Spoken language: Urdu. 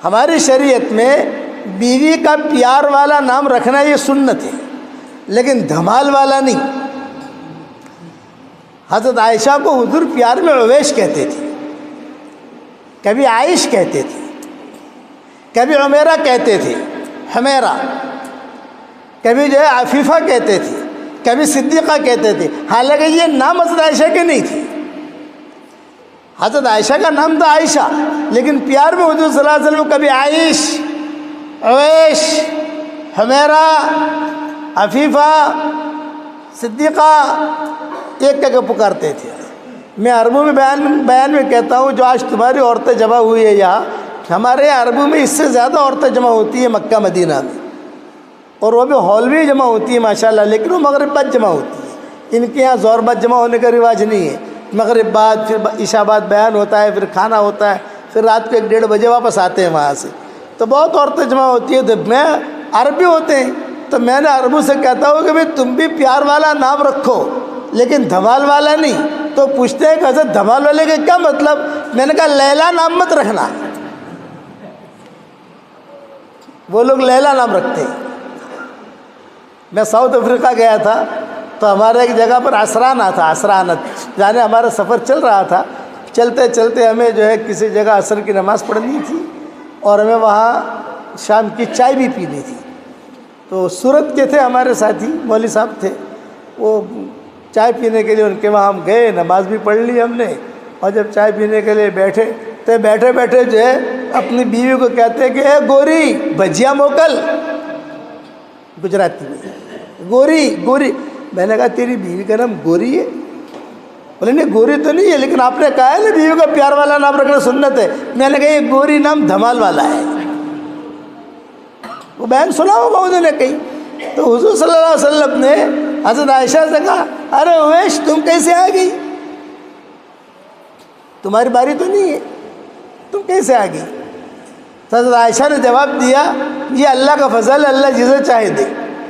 ہماری شریعت میں بیوی کا پیار والا نام رکھنا یہ سنت ہے، لیکن دھمال والا نہیں۔ حضرت عائشہ کو حضور پیار میں عویش کہتے تھے، کبھی عائش کہتے تھے، کبھی عمیرہ کہتے تھے، حمیرہ، کبھی جو ہے عفیفہ کہتے تھے، کبھی صدیقہ کہتے تھے، حالانکہ یہ نام حضرت عائشہ کے نہیں تھے۔ حضرت عائشہ کا نام تھا عائشہ، لیکن پیار میں حضور صلی اللہ علیہ وسلم کبھی عائش، عویش، حمیرہ، عفیفہ، صدیقہ ایک کہہ کے پکارتے تھے۔ میں عربوں میں بیان میں کہتا ہوں، جو آج تمہاری عورتیں جمع ہوئی ہے یہاں، ہمارے یہاں عربوں میں اس سے زیادہ عورتیں جمع ہوتی ہیں مکہ مدینہ میں، اور وہ بھی ہال بھی جمع ہوتی ہے ماشاءاللہ، لیکن وہ مغرب بعد جمع ہوتی ہے۔ ان کے یہاں ظہر بعد جمع ہونے کا رواج نہیں ہے، مغرب بعد پھر عشاء بعد بیان ہوتا ہے، پھر کھانا ہوتا ہے، پھر رات کو 1-1:30 بجے واپس آتے ہیں وہاں سے، تو بہت عورتیں جمع ہوتی ہیں۔ تو میں عربی ہوتے ہیں تو میں نے عربوں سے کہتا ہوں کہ بھئی تم بھی پیار والا نام رکھو لیکن دھمال والا نہیں۔ تو پوچھتے ہیں کہ حضرت دھمال والے کا کیا مطلب؟ میں نے کہا لیلا نام مت رکھنا، وہ لوگ لیلا نام رکھتے ہیں۔ میں ساؤتھ افریقہ گیا تھا تو ہمارے ایک جگہ پر عصرانہ تھا، عصرانت، یعنی ہمارا سفر چل رہا تھا، چلتے چلتے ہمیں جو ہے کسی جگہ عصر کی نماز پڑھنی تھی اور ہمیں وہاں شام کی چائے بھی پینی تھی۔ تو سورت کے تھے ہمارے ساتھی، مولوی صاحب تھے، وہ چائے پینے کے لیے ان کے وہاں ہم گئے، نماز بھی پڑھ لی ہم نے، اور جب چائے پینے کے لیے بیٹھے تو بیٹھے بیٹھے جو ہے اپنی بیوی کو کہتے کہ اے گوری بھجیا موکل، گجراتی میں گوری گوری۔ میں نے کہا تیری بیوی کا نام گوری ہے؟ بولے نہیں گوری تو نہیں ہے، لیکن آپ نے کہا ہے نا بیوی کا پیار والا نام رکھنا سنت ہے۔ میں نے کہا یہ گوری نام دھمال والا ہے، وہ بیان سنا ہوگا انہوں نے کہیں۔ تو حضور صلی اللہ علیہ وسلم نے حضرت عائشہ سے کہا ارے اویش تم کیسے آ گئی؟ تمہاری باری تو نہیں ہے، تم کیسے آ گئی؟ تو حضرت عائشہ نے جواب دیا یہ اللہ کا فضل ہے، اللہ جسے چاہے دے۔